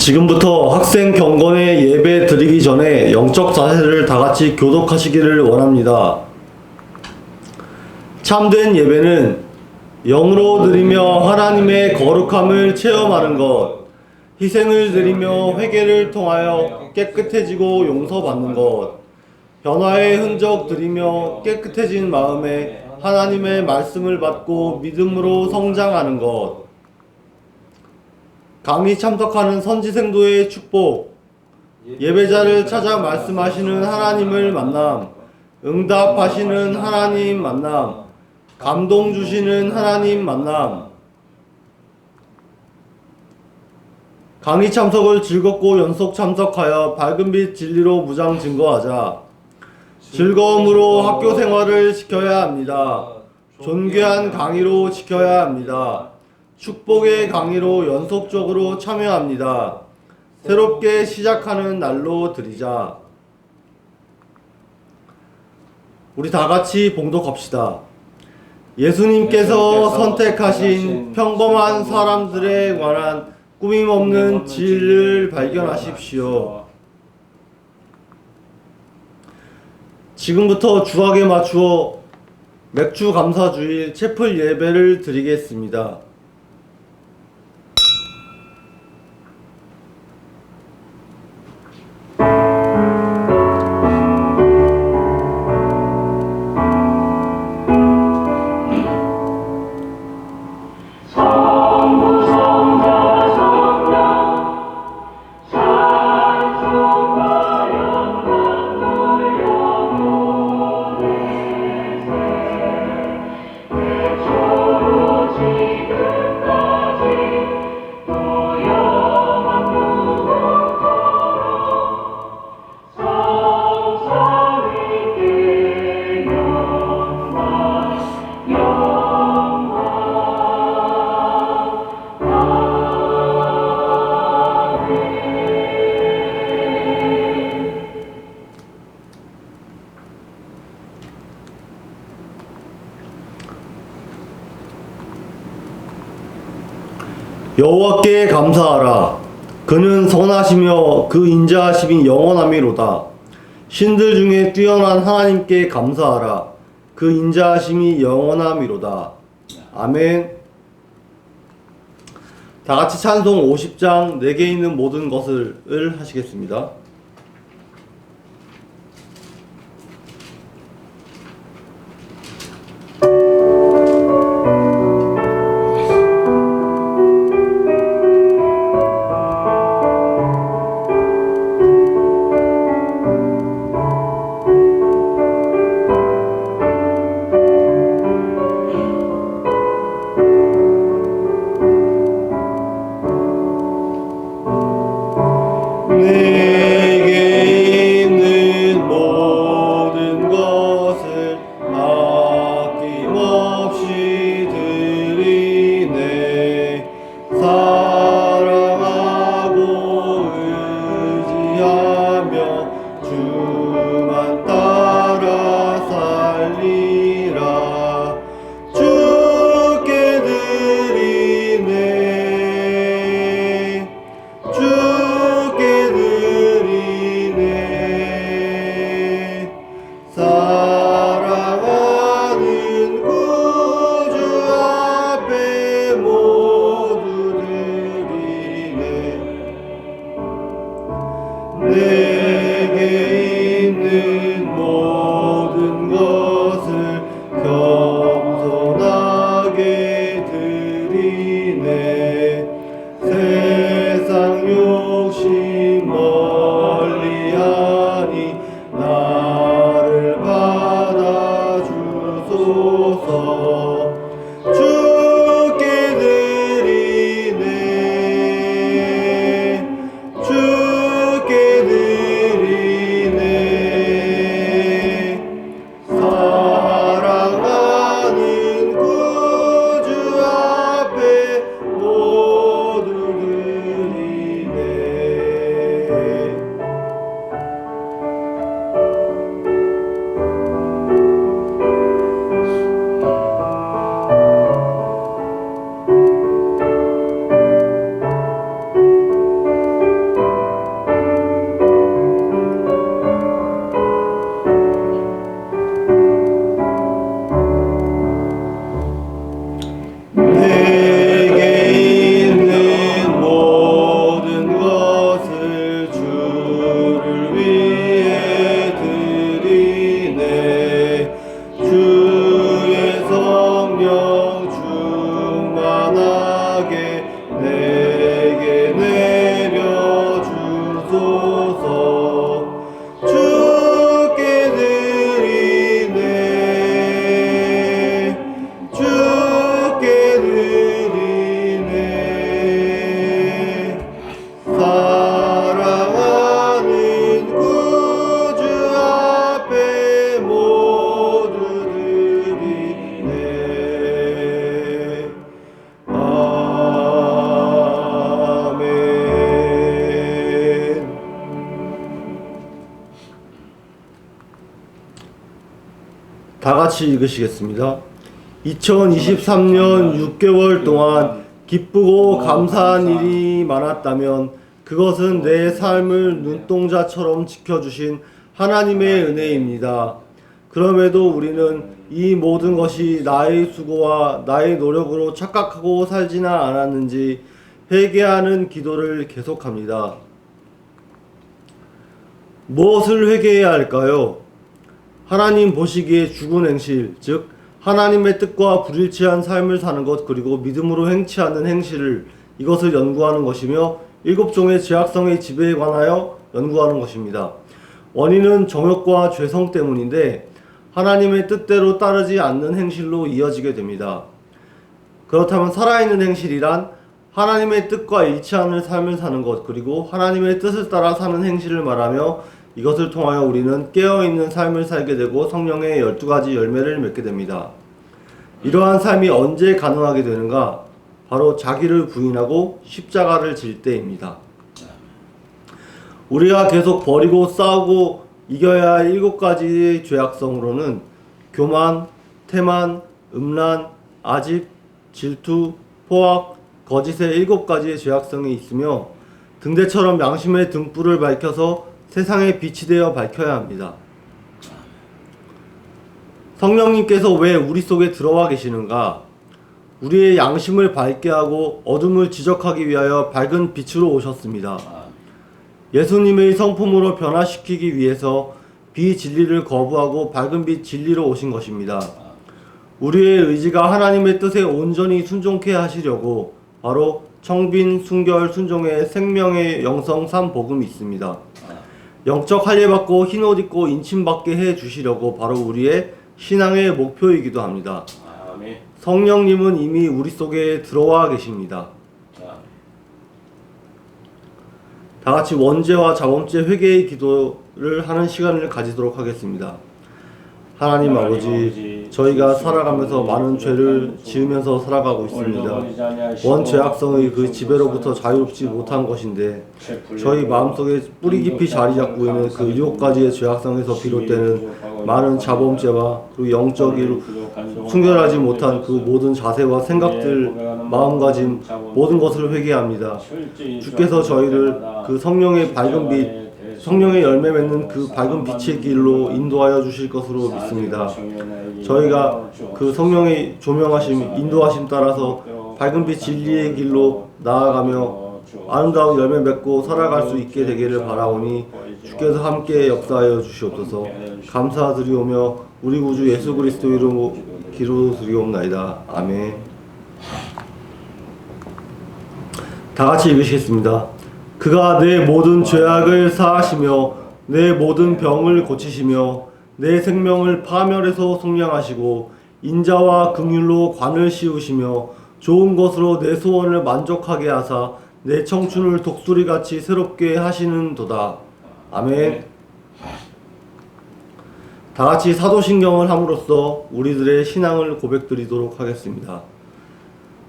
지금부터 학생 경건의 예배 드리기 전에 영적 자세를 다 같이 교독하시기를 원합니다. 참된 예배는 영으로 드리며 하나님의 거룩함을 체험하는 것, 희생을 드리며 회개를 통하여 깨끗해지고 용서받는 것, 변화의 흔적 드리며 깨끗해진 마음에 하나님의 말씀을 받고 믿음으로 성장하는 것, 강의 참석하는 선지생도의 축복, 예배자를 찾아 말씀하시는 하나님을 만남, 응답하시는 하나님 만남, 감동 주시는 하나님 만남, 강의 참석을 즐겁고 연속 참석하여 밝은 빛 진리로 무장 증거하자. 즐거움으로 학교 생활을 지켜야 합니다. 존귀한 강의로 지켜야 합니다. 축복의 강의로 연속적으로 참여합니다. 새롭게 시작하는 날로 드리자. 우리 다 같이 봉독합시다. 예수님께서 선택하신 평범한 사람들에 관한 꾸밈없는 진리를 발견하십시오. 지금부터 주학에 맞추어 맥주 감사주일 채플 예배를 드리겠습니다. 여호와께 감사하라. 그는 선하시며 그 인자하심이 영원하미로다. 신들 중에 뛰어난 하나님께 감사하라. 그 인자하심이 영원하미로다. 아멘. 다 같이 찬송 50장 내게 있는 모든 것을 하시겠습니다. 네. 같이 읽으시겠습니다. 2023년 6개월 동안 기쁘고 감사한 일이 많았다면 그것은 내 삶을 눈동자처럼 지켜주신 하나님의 은혜입니다. 그럼에도 우리는 이 모든 것이 나의 수고와 나의 노력으로 착각하고 살지는 않았는지 회개하는 기도를 계속합니다. 무엇을 회개해야 할까요? 하나님 보시기에 죽은 행실, 즉 하나님의 뜻과 불일치한 삶을 사는 것, 그리고 믿음으로 행치 않는 행실을, 이것을 연구하는 것이며 7종의 죄악성의 지배에 관하여 연구하는 것입니다. 원인은 정욕과 죄성 때문인데 하나님의 뜻대로 따르지 않는 행실로 이어지게 됩니다. 그렇다면 살아있는 행실이란 하나님의 뜻과 일치하는 삶을 사는 것, 그리고 하나님의 뜻을 따라 사는 행실을 말하며, 이것을 통하여 우리는 깨어있는 삶을 살게 되고 성령의 12가지 열매를 맺게 됩니다. 이러한 삶이 언제 가능하게 되는가? 바로 자기를 부인하고 십자가를 질 때입니다. 우리가 계속 버리고 싸우고 이겨야 할 7가지의 죄악성으로는 교만, 태만, 음란, 아집, 질투, 포악, 거짓의 7가지의 죄악성이 있으며, 등대처럼 양심의 등불을 밝혀서 세상의 빛이 되어 밝혀야 합니다. 성령님께서 왜 우리 속에 들어와 계시는가? 우리의 양심을 밝게 하고 어둠을 지적하기 위하여 밝은 빛으로 오셨습니다. 예수님의 성품으로 변화시키기 위해서 비진리를 거부하고 밝은 빛 진리로 오신 것입니다. 우리의 의지가 하나님의 뜻에 온전히 순종케 하시려고 바로 청빈, 순결, 순종의 생명의 영성 3복음이 있습니다. 영적 할례받고 흰옷 입고 인침받게 해 주시려고 바로 우리의 신앙의 목표이기도 합니다. 성령님은 이미 우리 속에 들어와 계십니다. 다 같이 원죄와 자범죄 회개의 기도를 하는 시간을 가지도록 하겠습니다. 하나님 아버지, 저희가 살아가면서 많은 죄를 지으면서 살아가고 있습니다. 원죄악성의 그 지배로부터 자유롭지 못한 것인데, 저희 마음속에 뿌리 깊이 자리 잡고 있는 그 7가지의 죄악성에서 비롯되는 많은 자범죄와 그리고 영적으로 순결하지 못한 그 모든 자세와 생각들, 마음가짐, 모든 것을 회개합니다. 주께서 저희를 그 성령의 밝은 빛, 성령의 열매 맺는 그 밝은 빛의 길로 인도하여 주실 것으로 믿습니다. 저희가 그 성령의 조명하심, 인도하심 따라서 밝은 빛 진리의 길로 나아가며 아름다운 열매 맺고 살아갈 수 있게 되기를 바라오니, 주께서 함께 역사하여 주시옵소서. 감사드리오며 우리 구주 예수 그리스도 이름으로 기도드리옵나이다. 아멘. 다 같이 읽으시겠습니다. 그가 내 모든 죄악을 사하시며 내 모든 병을 고치시며 내 생명을 파멸에서 속량하시고 인자와 긍휼로 관을 씌우시며 좋은 것으로 내 소원을 만족하게 하사 내 청춘을 독수리같이 새롭게 하시는도다. 아멘. 다같이 사도신경을 함으로써 우리들의 신앙을 고백드리도록 하겠습니다.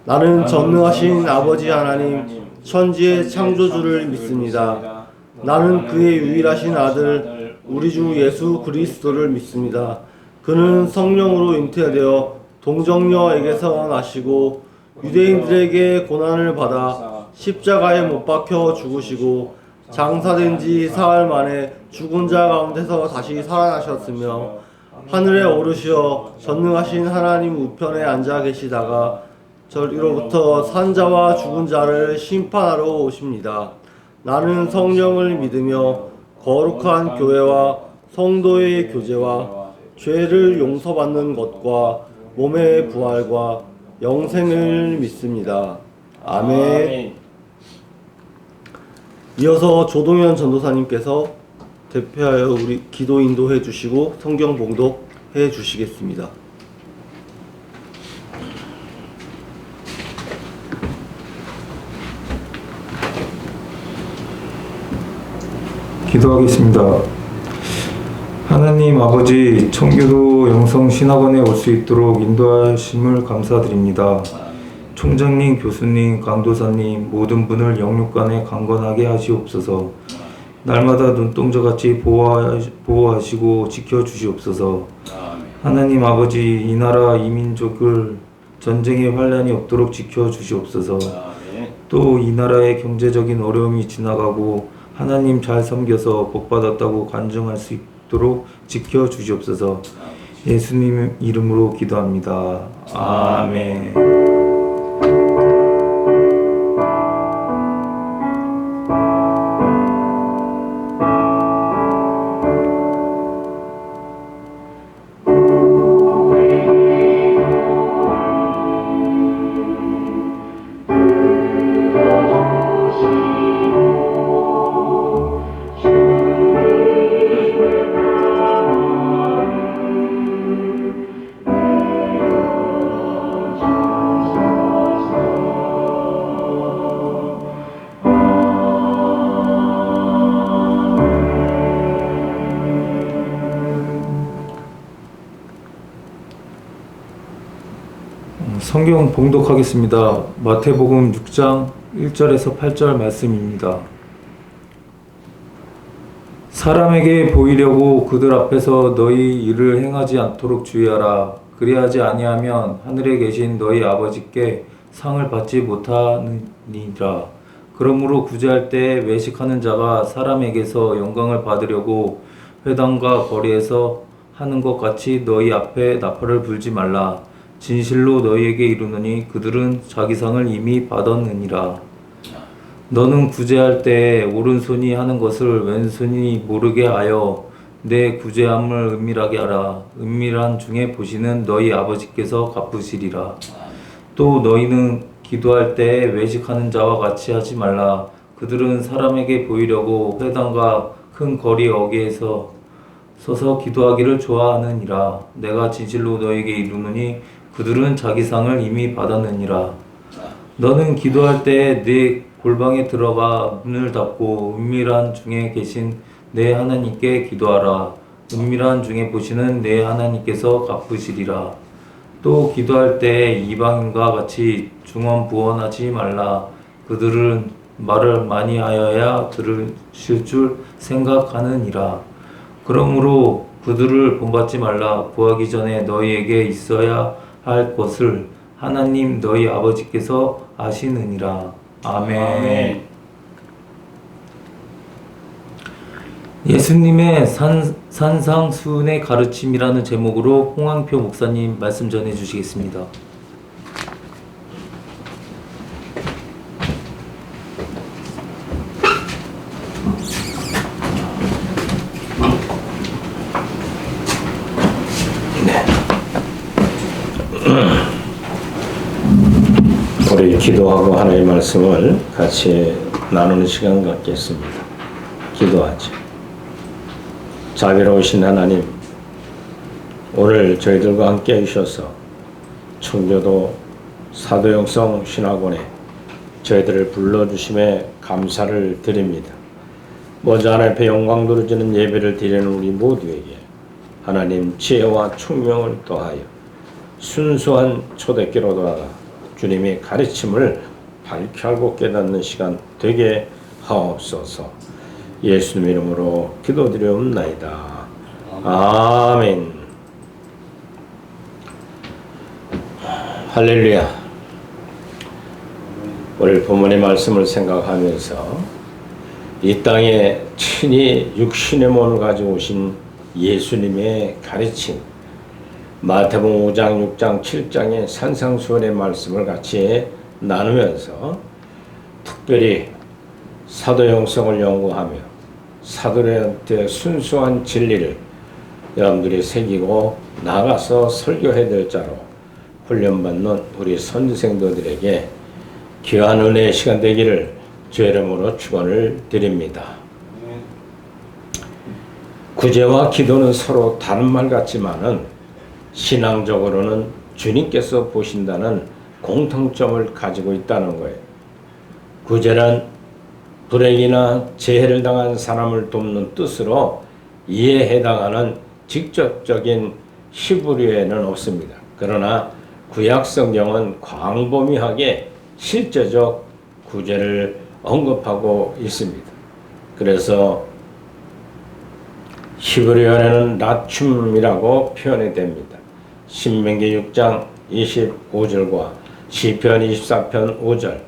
나는 전능하신 아버지 하나님, 천지의 창조주를 믿습니다. 나는 그의 유일하신 아들 우리 주 예수 그리스도를 믿습니다. 그는 성령으로 잉태되어 동정녀에게서 나시고 유대인들에게 고난을 받아 십자가에 못 박혀 죽으시고 장사된 지 사흘 만에 죽은 자 가운데서 다시 살아나셨으며 하늘에 오르시어 전능하신 하나님 우편에 앉아 계시다가 저리로부터 산자와 죽은 자를 심판하러 오십니다. 나는 성령을 믿으며 거룩한 교회와 성도의 교제와 죄를 용서받는 것과 몸의 부활과 영생을 믿습니다. 아멘. 이어서 조동현 전도사님께서 대표하여 우리 기도 인도해 주시고 성경 봉독해 주시겠습니다. 기도하겠습니다. 하나님 아버지, 청교도 영성신학원에 올 수 있도록 인도하심을 감사드립니다. 총장님, 교수님, 강도사님 모든 분을 영육간에 강건하게 하시옵소서. 날마다 눈동자같이 보호하시고 지켜주시옵소서. 하나님 아버지, 이 나라 이 민족을 전쟁의 환란이 없도록 지켜주시옵소서. 또 이 나라의 경제적인 어려움이 지나가고 하나님 잘 섬겨서 복받았다고 간증할 수 있도록 지켜주시옵소서. 예수님 이름으로 기도합니다. 아멘. 성경 봉독하겠습니다. 마태복음 6장 1절에서 8절 말씀입니다. 사람에게 보이려고 그들 앞에서 너희 일을 행하지 않도록 주의하라. 그리하지 아니하면 하늘에 계신 너희 아버지께 상을 받지 못하느니라. 그러므로 구제할 때 외식하는 자가 사람에게서 영광을 받으려고 회당과 거리에서 하는 것 같이 너희 앞에 나팔을 불지 말라. 진실로 너희에게 이르노니 그들은 자기 상을 이미 받았느니라. 너는 구제할 때 오른손이 하는 것을 왼손이 모르게 하여 내 구제함을 은밀하게 하라. 은밀한 중에 보시는 너희 아버지께서 갚으시리라. 또 너희는 기도할 때 외식하는 자와 같이 하지 말라. 그들은 사람에게 보이려고 회당과 큰 거리 어귀에서 서서 기도하기를 좋아하느니라. 내가 진실로 너희에게 이르노니 그들은 자기 상을 이미 받았느니라. 너는 기도할 때 네 골방에 들어가 문을 닫고 은밀한 중에 계신 내 하나님께 기도하라. 은밀한 중에 보시는 내 하나님께서 갚으시리라. 또 기도할 때 이방인과 같이 중언부언하지 말라. 그들은 말을 많이 하여야 들으실 줄 생각하느니라. 그러므로 그들을 본받지 말라. 구하기 전에 너희에게 있어야 할 것을 하나님 너희 아버지께서 아시느니라. 아멘. 예수님의 산상수훈의 가르침이라는 제목으로 홍황표 목사님 말씀 전해 주시겠습니다. 우리 기도하고 하나님의 말씀을 같이 나누는 시간 갖겠습니다. 기도하죠. 자비로우신 하나님, 오늘 저희들과 함께 해주셔서 청교도 사도영성 신학원에 저희들을 불러주심에 감사를 드립니다. 먼저 하나님 앞에 영광 돌려주는 예배를 드리는 우리 모두에게 하나님 지혜와 총명을 더하여 순수한 초대교로 돌아가 주님의 가르침을 밝게 알고 깨닫는 시간 되게 하옵소서. 예수님 이름으로 기도드리옵나이다. 아멘. 할렐루야. 오늘 본문의 말씀을 생각하면서 이 땅에 친히 육신의 몸을 가지고 오신 예수님의 가르침, 마태복음 5장, 6장, 7장의 산상수훈의 말씀을 같이 나누면서 특별히 사도영성을 연구하며 사도들한테 순수한 진리를 여러분들이 새기고 나가서 설교해야 될 자로 훈련받는 우리 선생도들에게 귀한 은혜의 시간 되기를 주의 이름으로 축원을 드립니다. 구제와 기도는 서로 다른 말 같지만은 신앙적으로는 주님께서 보신다는 공통점을 가지고 있다는 거예요. 구제는 불행이나 재해를 당한 사람을 돕는 뜻으로 이에 해당하는 직접적인 히브리어에는 없습니다. 그러나 구약 성경은 광범위하게 실제적 구제를 언급하고 있습니다. 그래서 히브리어에는 라춤이라고 표현이 됩니다. 신명기 6장 25절과 시편 24편 5절,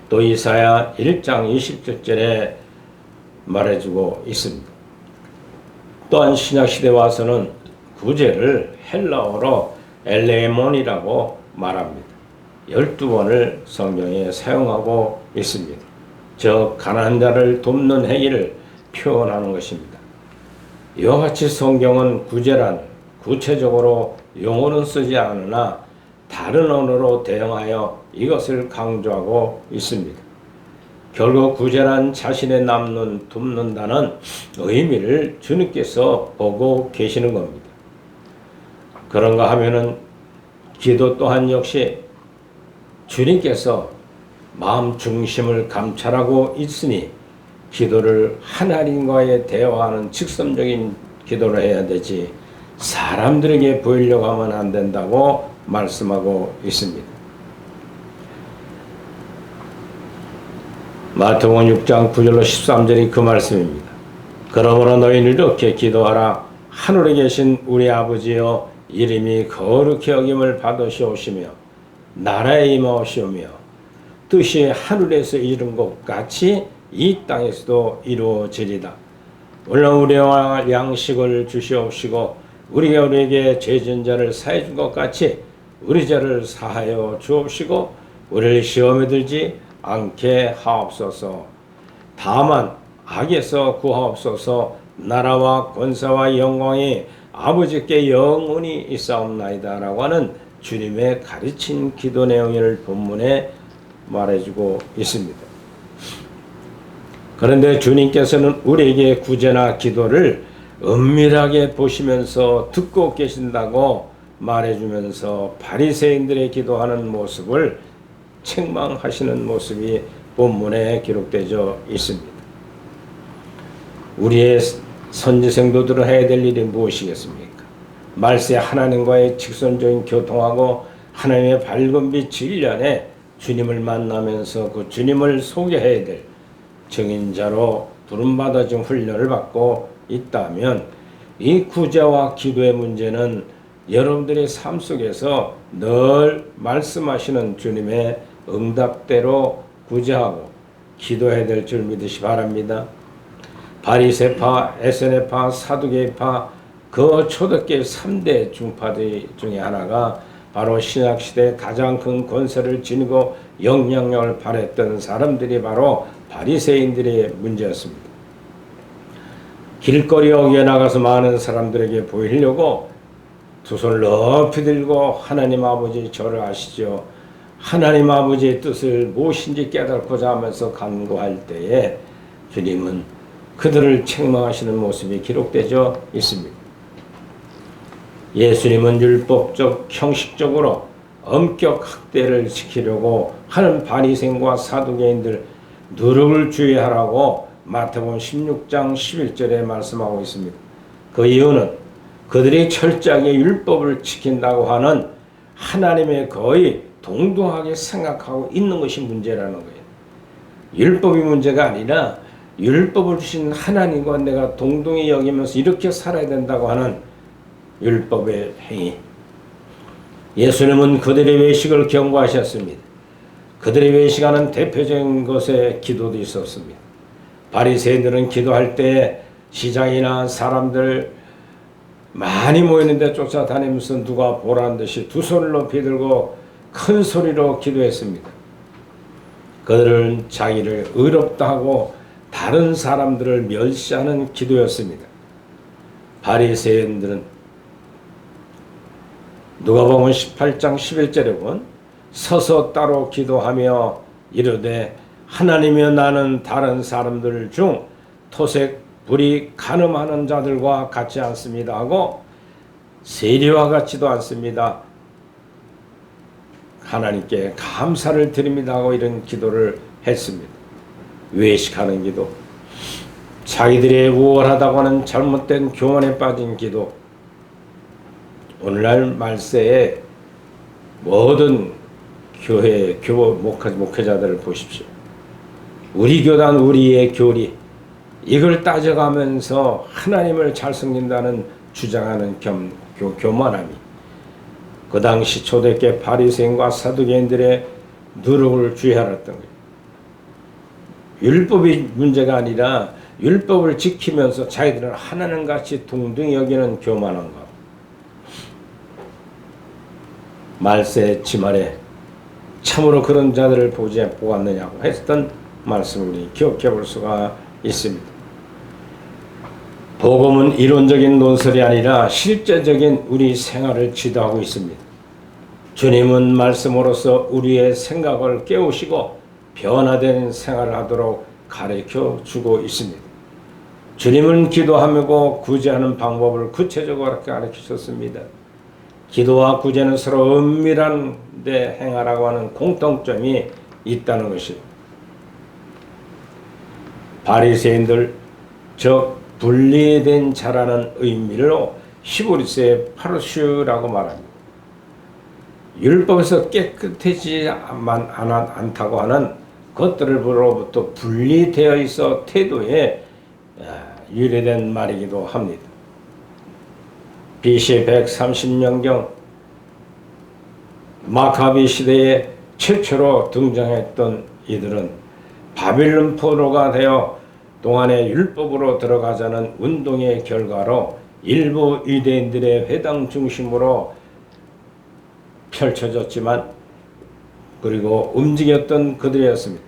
또 이사야 1장 27절에 말해주고 있습니다. 또한 신약시대 와서는 구제를 헬라어로 엘레몬이라고 말합니다. 12번을 성경에 사용하고 있습니다. 저 가난한 자를 돕는 행위를 표현하는 것입니다. 이와 같이 성경은 구제란 구체적으로 용어는 쓰지 않으나 다른 언어로 대응하여 이것을 강조하고 있습니다. 결국 구제란 자신의 남는 돕는다는 의미를 주님께서 보고 계시는 겁니다. 그런가 하면은 기도 또한 역시 주님께서 마음 중심을 감찰하고 있으니 기도를 하나님과의 대화하는 직선적인 기도를 해야 되지 사람들에게 보이려고 하면 안 된다고 말씀하고 있습니다. 마태복음 6장 9절로 13절이 그 말씀입니다. 그러므로 너희는 이렇게 기도하라. 하늘에 계신 우리 아버지여, 이름이 거룩히 여김을 받으시오시며 나라에 임하시오며 뜻이 하늘에서 이룬 것 같이 이 땅에서도 이루어지리다. 오늘 우리와 양식을 주시옵시고 우리가 우리에게 죄진 자를 사해 준 것 같이 우리 죄를 사하여 주옵시고 우리를 시험에 들지 않게 하옵소서. 다만 악에서 구하옵소서. 나라와 권세와 영광이 아버지께 영원히 있사옵나이다 라고 하는 주님의 가르친 기도 내용을 본문에 말해주고 있습니다. 그런데 주님께서는 우리에게 구제나 기도를 은밀하게 보시면서 듣고 계신다고 말해주면서 바리새인들의 기도하는 모습을 책망하시는 모습이 본문에 기록되어 있습니다. 우리의 선지생도들은 해야 될 일이 무엇이겠습니까? 말세 하나님과의 직선적인 교통하고 하나님의 밝은 빛 1년에 주님을 만나면서 그 주님을 소개해야 될 증인자로 부름받아진 훈련을 받고 있다면 이 구제와 기도의 문제는 여러분들의 삶 속에서 늘 말씀하시는 주님의 응답대로 구제하고 기도해야 될 줄 믿으시 바랍니다. 바리새파, 에세네파, 사두개파 그 초대교회 3대 중파들 중에 하나가 바로 신약시대 가장 큰 권세를 지니고 영향력을 발휘했던 사람들이 바로 바리새인들의 문제였습니다. 길거리에 어겨 나가서 많은 사람들에게 보이려고 두 손을 높이 들고 하나님 아버지 저를 아시죠? 하나님 아버지의 뜻을 무엇인지 깨닫고자 하면서 간구할 때에 주님은 그들을 책망하시는 모습이 기록되어 있습니다. 예수님은 율법적 형식적으로 엄격 학대를 시키려고 하는 바리새인과 사두개인들 누룩을 주의하라고 마태복음 16장 11절에 말씀하고 있습니다. 그 이유는 그들이 철저하게 율법을 지킨다고 하는 하나님의 거의 동등하게 생각하고 있는 것이 문제라는 거예요. 율법이 문제가 아니라 율법을 주신 하나님과 내가 동등히 여기면서 이렇게 살아야 된다고 하는 율법의 행위. 예수님은 그들의 외식을 경고하셨습니다. 그들의 외식하는 대표적인 것에 기도도 있었습니다. 바리새인들은 기도할 때 시장이나 사람들 많이 모이는데 쫓아다니면서 누가 보라는 듯이 두 손을 높이 들고 큰 소리로 기도했습니다. 그들은 자기를 의롭다 하고 다른 사람들을 멸시하는 기도였습니다. 바리새인들은 누가복음 18장 11절에 보면 서서 따로 기도하며 이르되 하나님이여 나는 다른 사람들 중 토색 불이 간음하는 자들과 같지 않습니다 하고 세리와 같지도 않습니다. 하나님께 감사를 드립니다 하고 이런 기도를 했습니다. 외식하는 기도, 자기들의 우월하다고 하는 잘못된 교만에 빠진 기도. 오늘날 말세에 모든 교회 목회자들을 보십시오. 우리 교단 우리의 교리 이걸 따져가면서 하나님을 잘 섬긴다는 주장하는 교만함이 그 당시 초대교 바리새인과 사두개인들의 누룩을 주의하였던 거예요. 율법이 문제가 아니라 율법을 지키면서 자기들은 하나님같이 동등히 여기는 교만한 것. 말세 지말에 참으로 그런 자들을 보았느냐고 했던 말씀을 우리 기억해 볼 수가 있습니다. 복음은 이론적인 논설이 아니라 실제적인 우리 생활을 지도하고 있습니다. 주님은 말씀으로서 우리의 생각을 깨우시고 변화된 생활을 하도록 가르쳐 주고 있습니다. 주님은 기도하며 구제하는 방법을 구체적으로 가르치셨습니다. 기도와 구제는 서로 은밀한 데 행하라고 하는 공통점이 있다는 것입니다. 바리새인들 즉 분리된 자라는 의미로 히브리서의 파르슈라고 말합니다. 율법에서 깨끗하지 않다고 하는 것들로부터 분리되어 있어 태도에 유래된 말이기도 합니다. BC 130년경 마카비 시대에 최초로 등장했던 이들은 바빌론 포로가 되어 동안의 율법으로 들어가자는 운동의 결과로 일부 유대인들의 회당 중심으로 펼쳐졌지만 그리고 움직였던 그들이었습니다.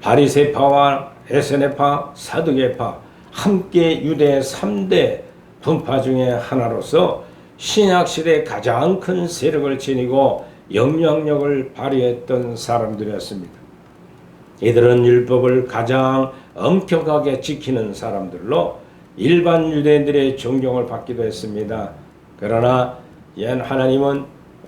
바리새파와 에세네파, 사두개파 함께 유대 3대 분파 중에 하나로서 신약시대에 가장 큰 세력을 지니고 영향력을 발휘했던 사람들이었습니다. 이들은 율법을 가장 엄격하게 지키는 사람들로 일반 유대인들의 존경을 받기도 했습니다. 그러나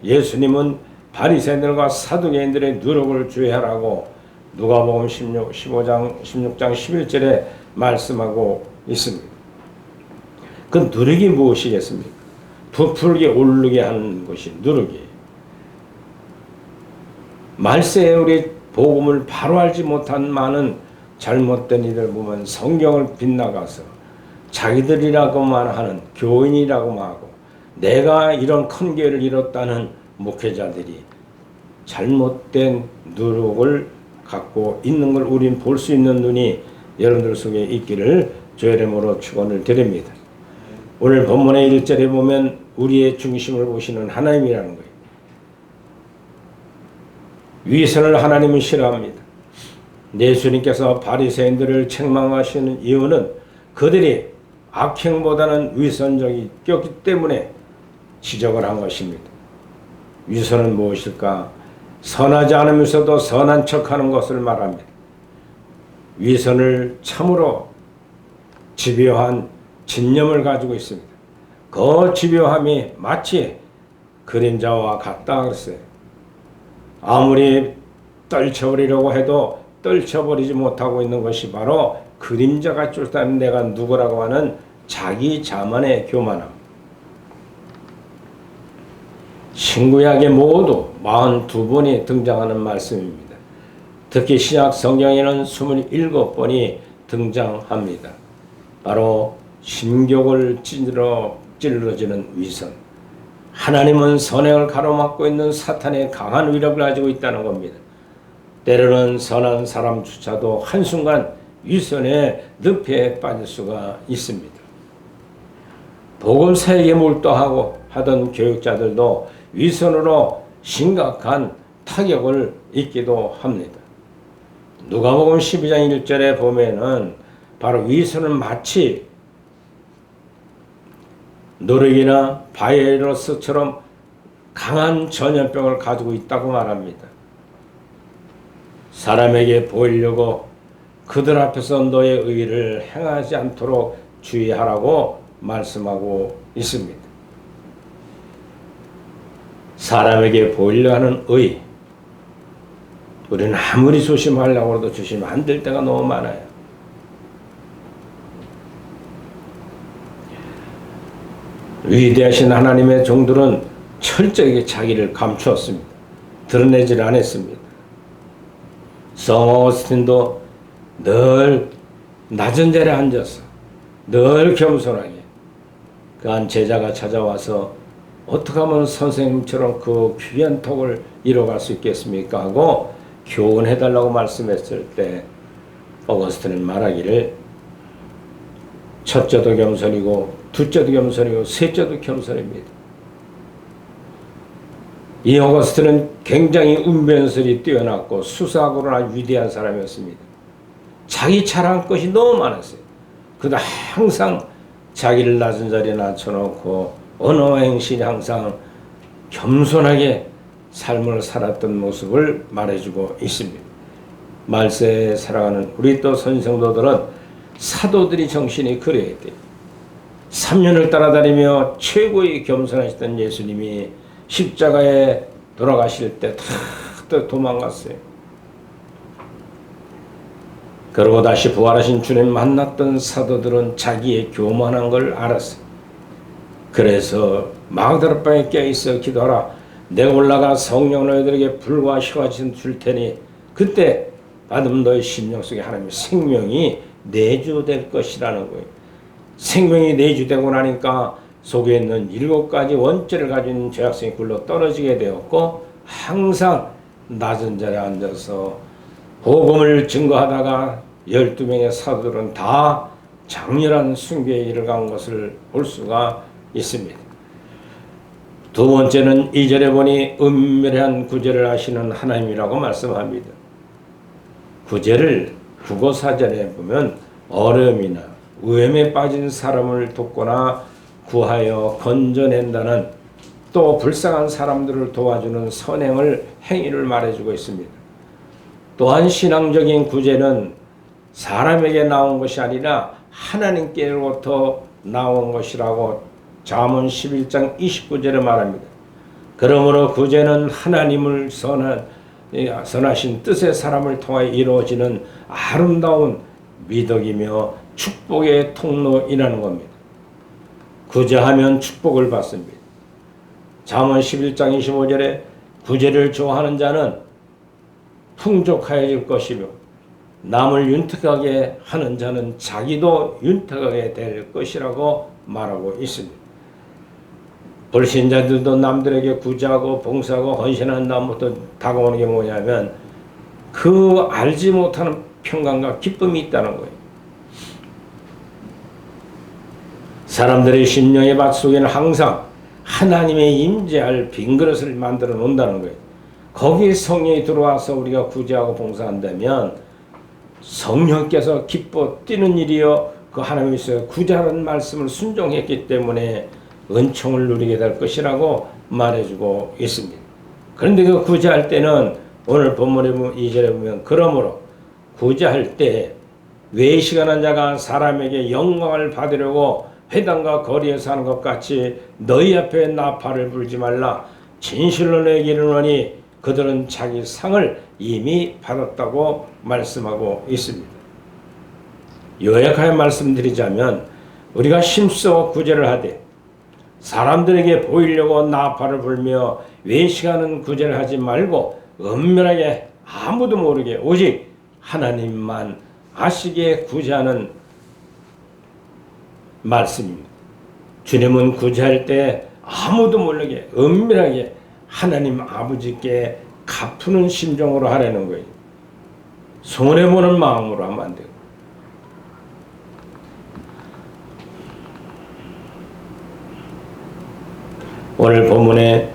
예수님은 바리새인들과 사두개인들의 누룩을 주의하라고 누가복음 16장 11절에 말씀하고 있습니다. 그 누룩이 무엇이겠습니까? 부풀게 오르게 하는 것이 누룩이에요. 말세에 우리 복음을 바로 알지 못한 많은 잘못된 이들 보면 성경을 빗나가서 자기들이라고만 하는 교인이라고만 하고 내가 이런 큰 교회를 이뤘다는 목회자들이 잘못된 누룩을 갖고 있는 걸 우린 볼 수 있는 눈이 여러분들 속에 있기를 주의 이름으로 축원을 드립니다. 오늘 본문의 1절에 보면 우리의 중심을 보시는 하나님이라는 거예요. 위선을 하나님은 싫어합니다. 예수님께서 바리새인들을 책망하시는 이유는 그들이 악행보다는 위선적이었기 때문에 지적을 한 것입니다. 위선은 무엇일까? 선하지 않으면서도 선한 척하는 것을 말합니다. 위선을 참으로 집요한 진념을 가지고 있습니다. 그 집요함이 마치 그림자와 같다 그랬어요. 아무리 떨쳐버리려고 해도 떨쳐버리지 못하고 있는 것이 바로 그림자가 쫓다는 내가 누구라고 하는 자기 자만의 교만함. 신구약에 모두 42번이 등장하는 말씀입니다. 특히 신약 성경에는 27번이 등장합니다. 바로 심격을 찔러지는 위선. 하나님은 선행을 가로막고 있는 사탄의 강한 위력을 가지고 있다는 겁니다. 때로는 선한 사람조차도 한순간 위선의 늪에 빠질 수가 있습니다. 복음 사역에 몰두하고 하던 교육자들도 위선으로 심각한 타격을 입기도 합니다. 누가복음 12장 1절에 보면은 바로 위선은 마치 노력이나 바이러스처럼 강한 전염병을 가지고 있다고 말합니다. 사람에게 보이려고 그들 앞에서 너의 의를 행하지 않도록 주의하라고 말씀하고 있습니다. 사람에게 보이려 하는 의, 우리는 아무리 조심하려고 해도 조심 안 될 때가 너무 많아요. 위대하신 하나님의 종들은 철저하게 자기를 감추었습니다. 드러내질 않았습니다. 성 어거스틴도 늘 낮은 자리에 앉아서 늘 겸손하게 그 한 제자가 찾아와서 어떻게 하면 선생님처럼 그 귀한 톡을 이뤄갈 수 있겠습니까? 하고 교훈해달라고 말씀했을 때 어거스틴은 말하기를 첫째도 겸손이고 둘째도 겸손이고 셋째도 겸손입니다. 이 어거스틴은 굉장히 운변술이 뛰어났고 수사하고나 위대한 사람이었습니다. 자기 자랑할 것이 너무 많았어요. 그도 항상 자기를 낮은 자리에 낮춰놓고 언어 행실이 항상 겸손하게 삶을 살았던 모습을 말해주고 있습니다. 말세에 살아가는 우리 또 선생도들은 사도들이 정신이 그래야 돼요. 3년을 따라다니며 최고의 겸손하셨던 예수님이 십자가에 돌아가실 때 다 도망갔어요. 그리고 다시 부활하신 주님 만났던 사도들은 자기의 교만한 걸 알았어요. 그래서 마그다라방에 깨어있어 기도하라. 내가 올라가 성령 너희들에게 불과 희와 줄 테니 그때 받으면 너희 심령 속에 하나님의 생명이 내주될 것이라는 거예요. 생명이 내주되고 나니까 속에 있는 7가지 원죄를 가진 죄악성이 굴러 떨어지게 되었고 항상 낮은 자리에 앉아서 복음을 증거하다가 12명의 사도들은 다 장렬한 순교에 이르간 것을 볼 수가 있습니다. 두 번째는 2절에 보니 은밀한 구제를 하시는 하나님이라고 말씀합니다. 구제를 국어사전에 보면 어려움이나 위험에 빠진 사람을 돕거나 구하여 건져낸다는 또 불쌍한 사람들을 도와주는 선행을 행위를 말해주고 있습니다. 또한 신앙적인 구제는 사람에게 나온 것이 아니라 하나님께로부터 나온 것이라고 잠언 11장 29절에 말합니다. 그러므로 구제는 하나님을 선하신 뜻의 사람을 통하여 이루어지는 아름다운 미덕이며 축복의 통로이라는 겁니다. 구제하면 축복을 받습니다. 잠언 11장 25절에 구제를 좋아하는 자는 풍족하여질 것이며 남을 윤택하게 하는 자는 자기도 윤택하게 될 것이라고 말하고 있습니다. 불신자들도 남들에게 구제하고 봉사하고 헌신하는 다음부터 다가오는 게 뭐냐면 그 알지 못하는 평강과 기쁨이 있다는 거예요. 사람들의 심령의 밭 속에는 항상 하나님의 임재할 빈 그릇을 만들어 놓는다는 거예요. 거기에 성령이 들어와서 우리가 구제하고 봉사한다면 성령께서 기뻐 뛰는 일이요 그 하나님께서 구제하는 말씀을 순종했기 때문에 은총을 누리게 될 것이라고 말해주고 있습니다. 그런데 그 구제할 때는 오늘 본문에 2절에 보면 그러므로 구제할 때 외식하는 자가 사람에게 영광을 받으려고 회당과 거리에서 하는 것 같이 너희 앞에 나팔을 불지 말라. 진실로 너희에게 이르노니 그들은 자기 상을 이미 받았다고 말씀하고 있습니다. 요약하여 말씀드리자면 우리가 힘써 구제를 하되 사람들에게 보이려고 나팔을 불며 외식하는 구제를 하지 말고 은밀하게 아무도 모르게 오직 하나님만 아시기에 구제하는 말씀입니다. 주님은 구제할 때 아무도 모르게 은밀하게 하나님 아버지께 갚는 심정으로 하라는 거예요. 손해보는 마음으로 하면 안 돼요. 오늘 본문의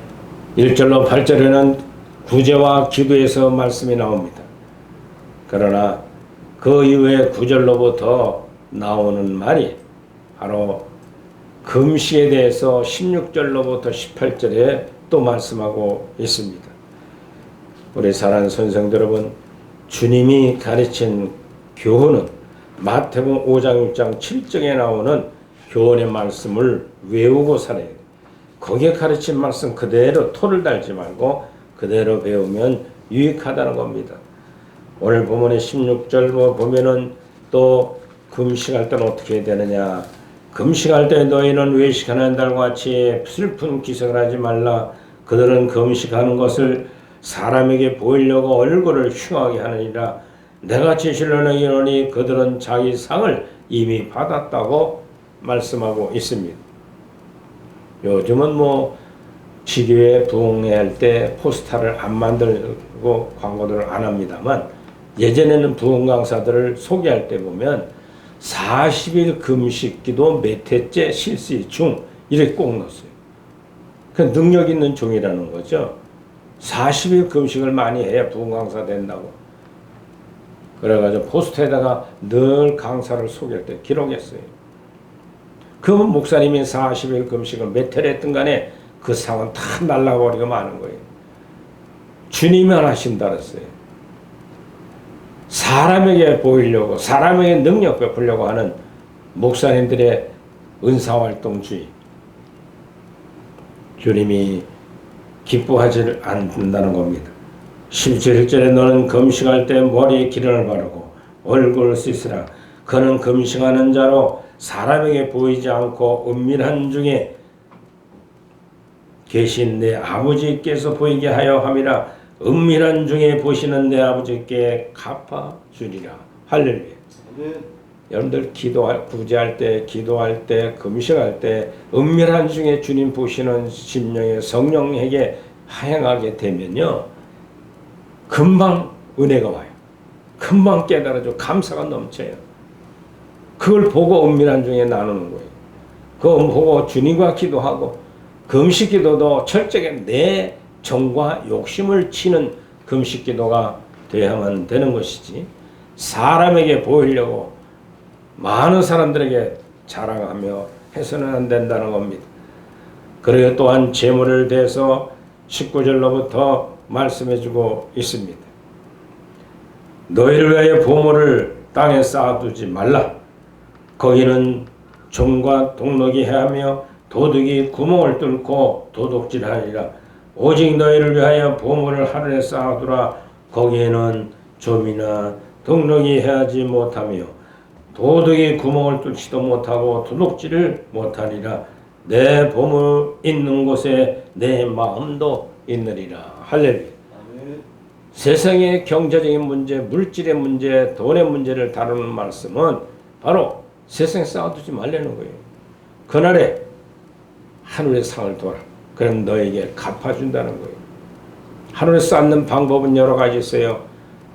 1절로 8절에는 구제와 기도에서 말씀이 나옵니다. 그러나 그 이후에 9절로부터 나오는 말이 바로 금식에 대해서 16절로부터 18절에 또 말씀하고 있습니다. 우리 사랑하는 선생들 여러분, 주님이 가르친 교훈은 마태복음 5장 6장 7절에 나오는 교훈의 말씀을 외우고 살아야 돼요. 거기에 가르친 말씀 그대로 토를 달지 말고 그대로 배우면 유익하다는 겁니다. 오늘 본문의 16절 보면은 또 금식할 때는 어떻게 해야 되느냐. 금식할 때 너희는 외식하는 달과 같이 슬픈 기색을 하지 말라. 그들은 금식하는 것을 사람에게 보이려고 얼굴을 흉하게 하느니라. 내가 진실로 너희에게 이르노니 그들은 자기 상을 이미 받았다고 말씀하고 있습니다. 요즘은 뭐 지교회 부흥회할 때 포스터를 안 만들고 광고들을 안 합니다만, 예전에는 부흥 강사들을 소개할 때 보면 40일 금식기도 몇 회째 실시 중 이렇게 꼭 넣었어요. 그 능력 있는 종이라는 거죠. 40일 금식을 많이 해야 부흥 강사 된다고. 그래가지고 포스터에다가 늘 강사를 소개할 때 기록했어요. 그 목사님이 40일 금식을 몇 회를 했든 간에 그 상은 다 날라버리고 마는 거예요. 주님만 하신다 그랬어요. 사람에게 보이려고, 사람에게 능력 베풀려고 하는 목사님들의 은사활동주의, 주님이 기뻐하지 않는다는 겁니다. 17절에 너는 금식할 때 머리에 기름을 바르고 얼굴을 씻으라. 그는 금식하는 자로 사람에게 보이지 않고 은밀한 중에 계신 내 아버지께서 보이게 하여 함이라. 은밀한 중에 보시는 내 아버지께 갚아주리라. 할렐루야. 여러분들 구제할 때, 기도할 때, 금식할 때 은밀한 중에 주님 보시는 심령의 성령에게 하행하게 되면요, 금방 은혜가 와요. 금방 깨달아져 감사가 넘쳐요. 그걸 보고 은밀한 중에 나누는 거예요. 그거 보고 주님과 기도하고, 금식 기도도 철저하게 내 정과 욕심을 치는 금식 기도가 되어야만 되는 것이지, 사람에게 보이려고 많은 사람들에게 자랑하며 해서는 안 된다는 겁니다. 그리고 또한 재물을 대해서 19절로부터 말씀해주고 있습니다. 너희를 위하여 보물을 땅에 쌓아두지 말라. 거기는 종과 동록이 해하며 도둑이 구멍을 뚫고 도둑질하리라. 오직 너희를 위하여 보물을 하늘에 쌓아두라. 거기에는 좀이나 동록이 해하지 못하며 도둑이 구멍을 뚫지도 못하고 도둑질을 못하리라. 내 보물 있는 곳에 내 마음도 있느니라. 할렐루야. 세상의 경제적인 문제, 물질의 문제, 돈의 문제를 다루는 말씀은 바로 세상에 쌓아두지 말라는 거예요. 그날에 하늘의 상을 둬라. 그럼 너에게 갚아준다는 거예요. 하늘에 쌓는 방법은 여러 가지 있어요.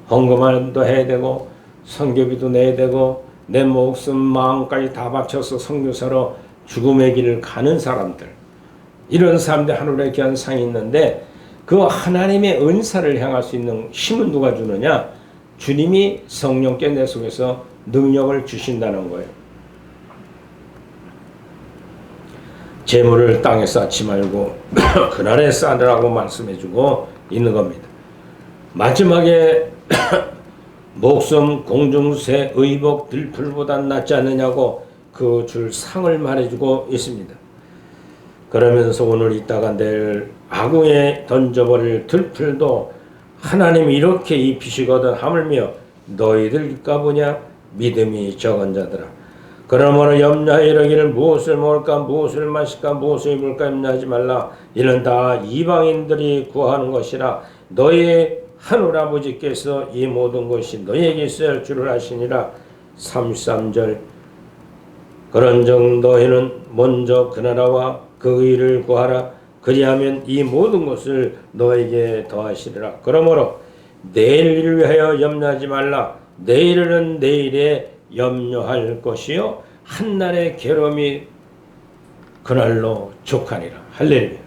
헌금도 해야 되고, 선교비도 내야 되고, 내 목숨 마음까지 다 바쳐서 선교사로 죽음의 길을 가는 사람들, 이런 사람들 하늘에 귀한 상이 있는데, 그 하나님의 은사를 향할 수 있는 힘은 누가 주느냐? 주님이 성령께 내 속에서 능력을 주신다는 거예요. 재물을 땅에 쌓지 말고 그날에 쌓으라고 말씀해주고 있는 겁니다. 마지막에 목숨, 공중새, 의복, 들풀보다 낫지 않느냐고 그 줄 상을 말해주고 있습니다. 그러면서 오늘 있다가 내일 아궁에 던져버릴 들풀도 하나님이 이렇게 입히시거든 하물며 너희들일까 보냐? 믿음이 적은 자들아. 그러므로 염려하여 이르기를 무엇을 먹을까, 무엇을 마실까, 무엇을 입을까 염려하지 말라. 이는 다 이방인들이 구하는 것이라. 너희 하늘아버지께서 이 모든 것이 너희에게 있어야 할 줄을 아시니라. 33절. 그런즉 너희는 먼저 그 나라와 그 의를 구하라. 그리하면 이 모든 것을 너에게 더하시리라. 그러므로 내일을 위하여 염려하지 말라. 내일은 내일에 염려할 것이요 한날의 괴로움이 그날로 족하니라. 할렐루야.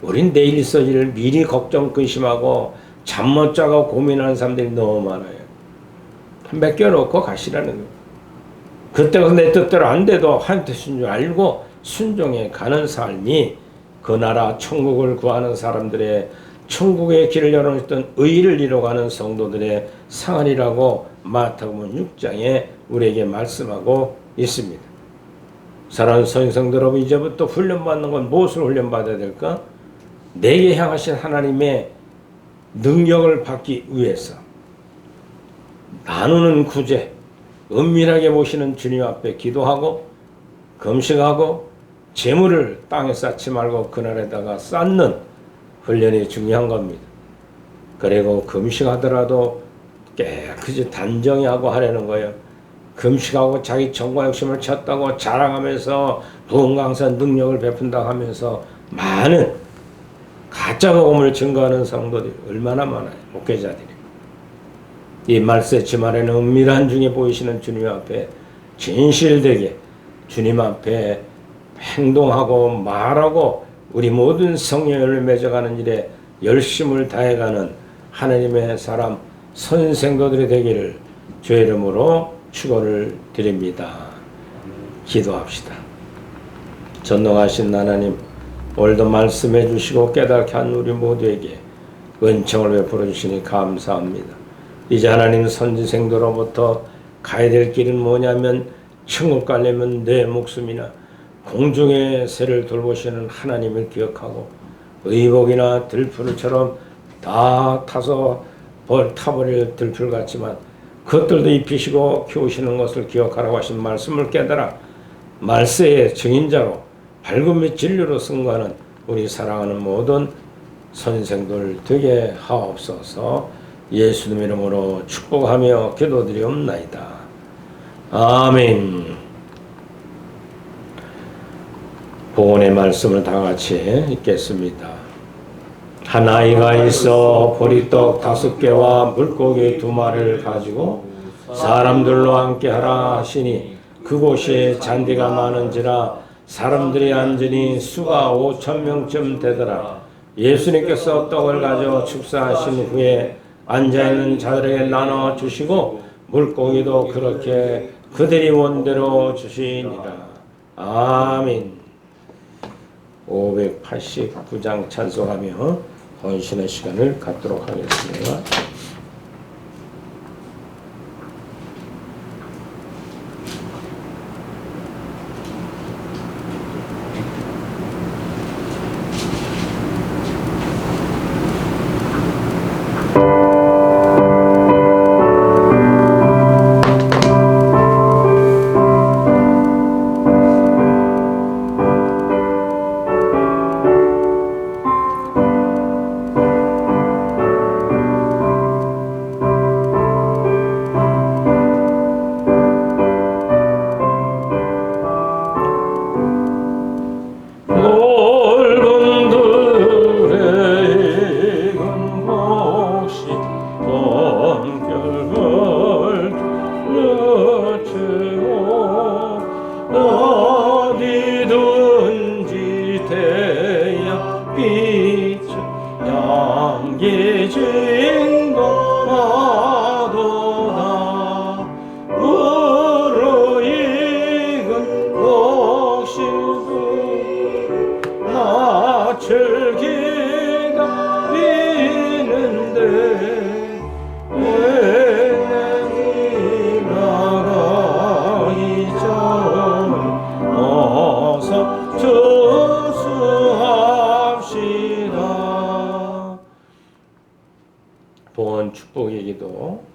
우린 내일 있을 일을 미리 걱정 근심하고 잠 못 자고 고민하는 사람들이 너무 많아요. 맡겨놓고 가시라는 거예요. 그때가 내 뜻대로 안 돼도 하나님 뜻인 줄 알고 순종해 가는 삶이 그 나라 천국을 구하는 사람들의 천국의 길을 열어놓던 의를 이뤄가는 성도들의 상한이라고 마태복음 6장에 우리에게 말씀하고 있습니다. 사랑하는 성도 여러분, 이제부터 훈련받는 건 무엇을 훈련받아야 될까? 내게 향하신 하나님의 능력을 받기 위해서 나누는 구제, 은밀하게 보시는 주님 앞에 기도하고 금식하고 재물을 땅에 쌓지 말고 그날에다가 쌓는 훈련이 중요한 겁니다. 그리고 금식하더라도 깨끗이 단정히 하고 하려는 거예요. 금식하고 자기 정과 욕심을 쳤다고 자랑하면서 부흥강산 능력을 베푼다 하면서 많은 가짜 복음을 증거하는 성도들이 얼마나 많아요. 목회자들이. 이 말세 지말에는 은밀한 중에 보이시는 주님 앞에 진실되게 주님 앞에 행동하고 말하고 우리 모든 성령을 맺어가는 일에 열심을 다해가는 하나님의 사람 선생도들이 되기를 주의 이름으로 축원을 드립니다. 기도합시다. 전능하신 하나님, 오늘도 말씀해 주시고 깨닫게 한 우리 모두에게 은총을 베풀어 주시니 감사합니다. 이제 하나님 선지생도로부터 가야 될 길은 뭐냐면 천국 가려면 내 목숨이나 공중의 새를 돌보시는 하나님을 기억하고 의복이나 들풀처럼 다 타서 타버릴 들풀 같지만 그것들도 입히시고 키우시는 것을 기억하라고 하신 말씀을 깨달아 말세의 증인자로 밝음 및 진리로 승거하는 우리 사랑하는 모든 선생들 되게 하옵소서. 예수님 이름으로 축복하며 기도드리옵나이다. 아멘. 보온의 말씀을 다 같이 읽겠습니다. 한 아이가 있어 보리떡 5개와 물고기 2마리를 가지고 사람들로 함께 하라 하시니 그곳이 잔디가 많은지라 사람들이 앉으니 수가 5,000명쯤 되더라. 예수님께서 떡을 가져 축사하신 후에 앉아있는 자들에게 나눠 주시고 물고기도 그렇게 그들이 원대로 주시니라. 아멘. 589장 찬송하며 헌신의 시간을 갖도록 하겠습니다.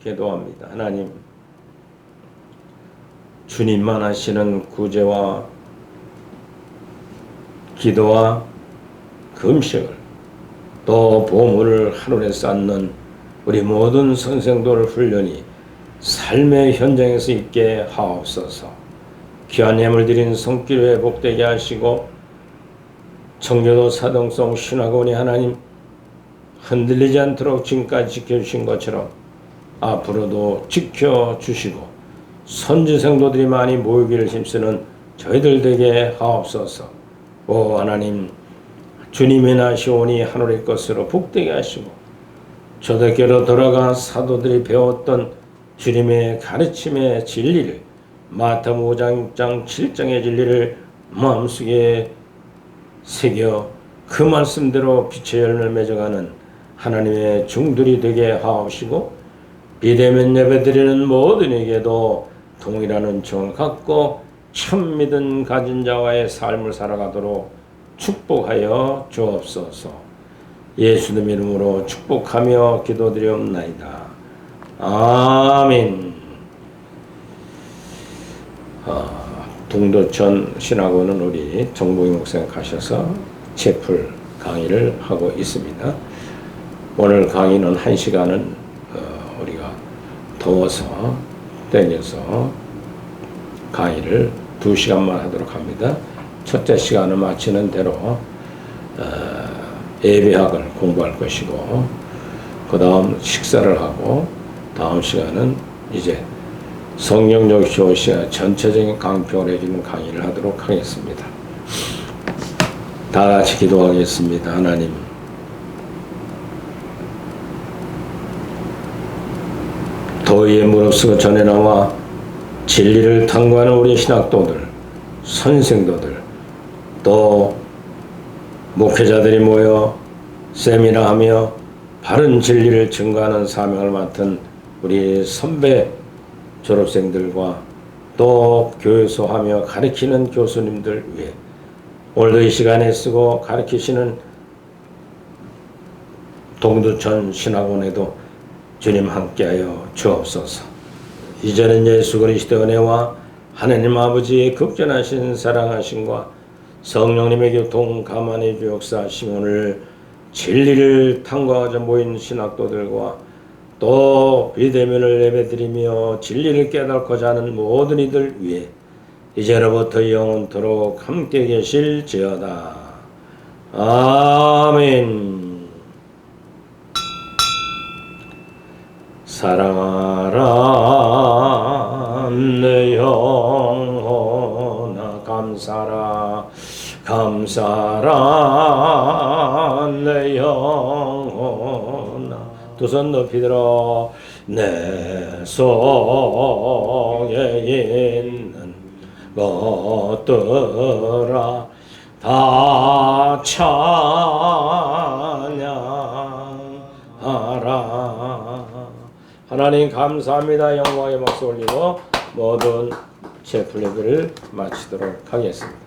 기도합니다. 하나님, 주님만 하시는 구제와 기도와 금식을 또 보물을 하늘에 쌓는 우리 모든 선생들 훈련이 삶의 현장에서 있게 하옵소서. 귀한 예물 드린 손길에 복되게 하시고 청교도 사동성 신학원이 하나님 흔들리지 않도록 지금까지 지켜주신 것처럼 앞으로도 지켜주시고 선지생도들이 많이 모이기를 힘쓰는 저희들 되게 하옵소서. 오 하나님, 주님의 날이 오니 하늘의 것으로 복되게 하시고 초대교로 돌아가 사도들이 배웠던 주님의 가르침의 진리를 마태복음 5장 6장 7장의 진리를 마음속에 새겨 그 말씀대로 빛의 열매를 맺어가는 하나님의 종들이 되게 하옵시고 비대면 예배드리는 모든에게도 동일한 은총을 갖고 참 믿음 가진 자와의 삶을 살아가도록 축복하여 주옵소서. 예수님 이름으로 축복하며 기도드리옵나이다. 아멘. 동도천 신학원은 우리 정봉희 목사님 가셔서 채플 강의를 하고 있습니다. 오늘 강의는 1시간은 우리가 더워서 땡겨서 강의를 2시간만 하도록 합니다. 첫째 시간을 마치는 대로 예배학을 공부할 것이고 그 다음 식사를 하고 다음 시간은 이제 성경적 교시와 전체적인 강평을 해주는 강의를 하도록 하겠습니다. 다 같이 기도하겠습니다. 하나님, 더위에 무릅쓰고 전에 나와 진리를 탐구하는 우리 신학도들, 선생도들, 또 목회자들이 모여 세미나하며 바른 진리를 증거하는 사명을 맡은 우리 선배 졸업생들과 또 교회에서 하며 가르치는 교수님들 위해 오늘도 이 시간에 쓰고 가르치시는 동두천 신학원에도 주님 함께하여 주옵소서. 이제는 예수 그리스도의 은혜와 하나님 아버지의 극전하신 사랑하심과 성령님의 교통 감안해 주역사하심 오늘 진리를 탐구하자 모인 신학도들과 또 비대면을 예배드리며 진리를 깨닫고자 하는 모든 이들 위해 이제로부터 영원토록 함께 계실지어다. 아멘. 사랑하라 내 영혼아 감사라 감사라 내 영혼아 두 손 높이 들어 내 속에 있는 것들아 다 찬양하라. 하나님 감사합니다. 영광의 박수 올리고 모든 제 플래그를 마치도록 하겠습니다.